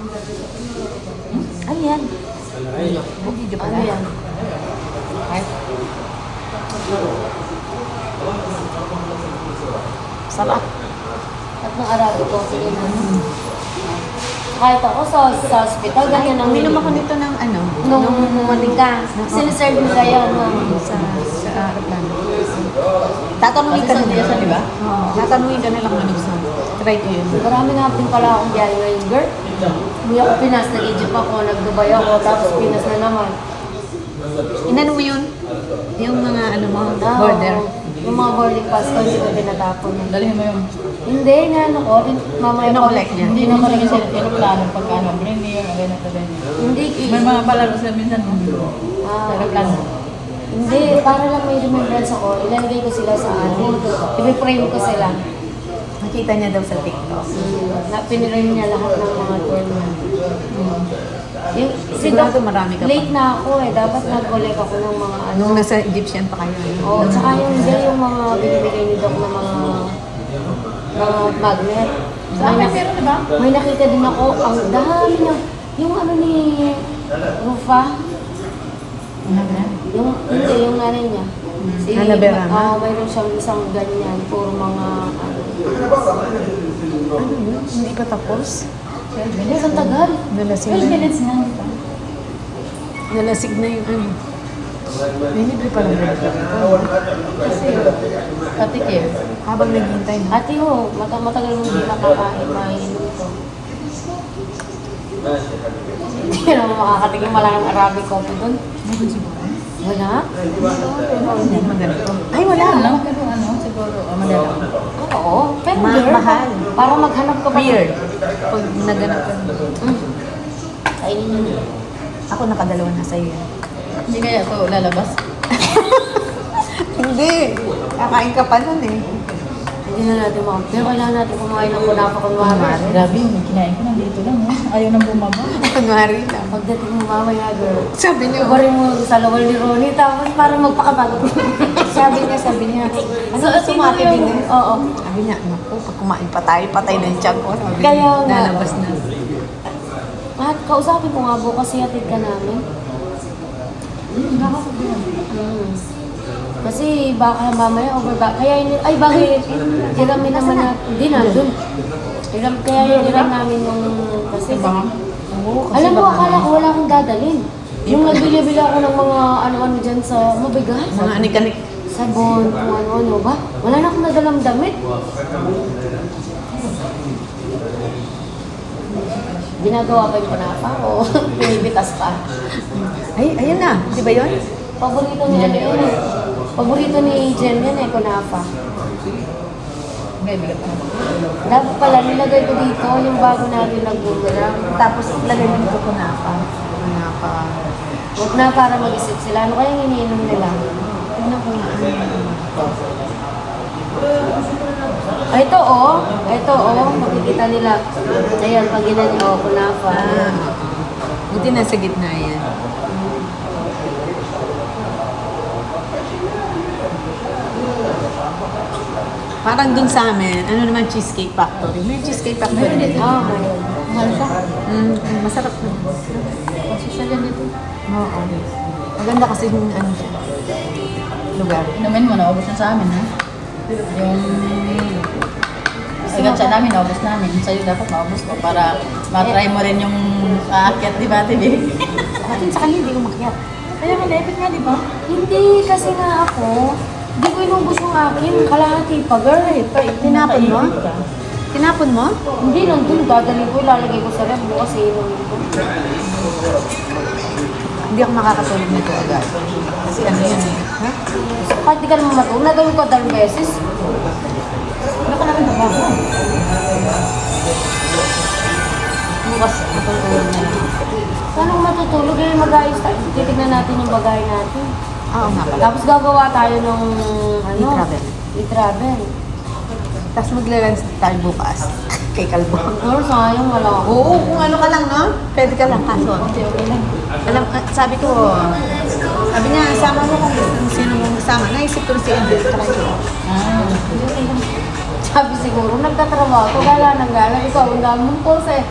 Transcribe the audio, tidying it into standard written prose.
Ano yan? Video Ano yan? Ay. Sarap. At ng Arabic coffee yun. Kahit ako sa hospital, ganyan ang Uminom ako nito ng ano? nung mumating ka. Siniserve nila yan. Sa aeroplano. Tatanungin ka nila, di ba? Oo. Tatanungin ka nila kung ano gusto mo. Try ko yun. Marami nga din pala akong biyahe ngayon, girl. Hindi ako Pinas, nag-Egypt ako, nag-Dubai ako, tapos Pinas na naman. Inano mo yun? Yung mga ano mo, Ah, border. Yung mga boarding pass ko, hindi ko tinatapon. Dalhin mo yung Hindi, ano ko, mamaya Kino-collect niya? Hindi hindi na naman collect kasi aeroplano pagka ano, Brenier, ganito ganyan. Hindi, May mga palaro sila minsan sa ah, aeroplano. hindi, para lang may remembrance ako, ilalagay ko sila sa ano, i-frame ko sila. Nakita niya daw sa TikTok. Pinirame niya lahat ng mga tour niya. Yung, Sigurado marami ka pa. late na ako eh, dapat nag-collect ako ng mga ano. Nung nasa Egyptian pa kayo. Oo, tsaka yung mga binibigay ni Doc na mga magnet. Sa akin meron na ba? May nakita din ako, ang dami na, yung ano ni Rufa, hindi, yung nanay niya. Ana Berama? Oo, mayroon siyang isang ganyan, puro mga, Ano yun? Hindi pa tapos? hindi, ang tagal. Nalasig 12 na. minutes na. Diba? Nalasig na yung ano. May libre pa lang. Kasi patikim. Habang naghihintay na. Ate ho, matagal mo hindi nakakain, mainom ito. Hindi naman makakatikim, wala ng Arabic coffee doon. Meron siguro. Wala? Hindi naman ganito. Ay, wala. Wala lang, pero ano, siguro, madala. Oo, pero Ma- dear, mahal. para maghanap ka ba? Weird. Pag naganap ka. Kainin nyo. Ako nakadalawa na sa'yo yan. Hindi kaya ito lalabas. Hindi. Kakain ka pa nun eh. Hindi na natin makakita. Pero kailangan natin kumain ng kunafa kunwari. Grabe, may kinain ko nandito lang. Ayaw nang bumaba. Kunwari lang. Pagdating mo mamaya, girl. Sabi niya, Ibarin mo sa lawal ni Ronnie, tapos para magpakabagot. sabi niya. Ano, sumati din eh. Oo. Sabi niya, naku, pag kumain pa tayo, patay na yung tiyan ko. Sabi niya, Kaya nga. lalabas na. At kausapin ko nga bukas hatid ka namin. Kasi baka mamaya overback. Kaya yun, ay bakit? Hiramin naman na, hindi na, dun. Kaya hiniram namin yung, kasi alam mo, akala ko wala akong dadalhin. Yung nagbili-bili ako ng mga ano-ano dyan sa mabigat. Mga anik-anik. Sabon, kung ano-ano ba? Wala na akong nadalang damit. Ginagawa ba yung panapa o pinibitas pa? Ay, ayun na. Di ba yun? Paborito ni ano yun eh. Paborito ni Jem yan eh, kunafa. May bigat pa. Dapat pala nilagay ko dito yung bago natin nag-boomerang. Tapos lagay mo dito kunapa. Kunapa. Huwag na para mag-isip sila. Ano kayang iniinom nila? Tingnan ko nga. Ito oh. Ito oh. Makikita nila. Ayan, pag ginanyo, oh, kunafa. Ah, buti nasa gitna yan. Parang dun sa amin, ano naman, Cheesecake Factory. May Cheesecake Factory dito. Ah, mayroon. Mahal siya. Masarap na. Social yan dito. Oo. Maganda kasi yung ano siya. Lugar. Inumin mo, naubos na sa amin, ha? Yung sigat siya namin, naubos namin. Sa'yo dapat maubos ko para matry mo rin yung aakyat, di ba, Tibi? Atin sa kanya, hindi ko makiyak. Kaya malapit nga, di ba? Hindi, kasi nga ako, hindi ko inubos yung akin. Kalahati pa, girl. Tinapon mo? Tinapon mo? Hindi, nandun. Dadali ko, ilalagay ko sa ref. Bukas inumin ko. Hindi ako makakatulog nito agad. Kasi ano yan eh. Ha? Kahit di ka naman matulog, nagawin ko 2 beses. Ano ka namin trabaho? Bukas matulog na lang. Saan ako matutulog? Eh, mag-ayos tayo. Titignan natin yung bagay natin. Oo nga pala. Tapos gagawa tayo ng, ano? E-travel. E-travel. Tapos maglalans tayo bukas. Kay Kalbo. Girl, sayang wala ako. Oo, kung ano ka lang, no? Pwede ka lang, kaso. Okay lang. Alam, sabi ko, sabi niya, sama mo kung gusto sino mong kasama. Naisip ko si Andrew, try ko. Ah, Sabi siguro, nagtatrabaho ko, gala ng gala. Ikaw, ang dami mong calls eh.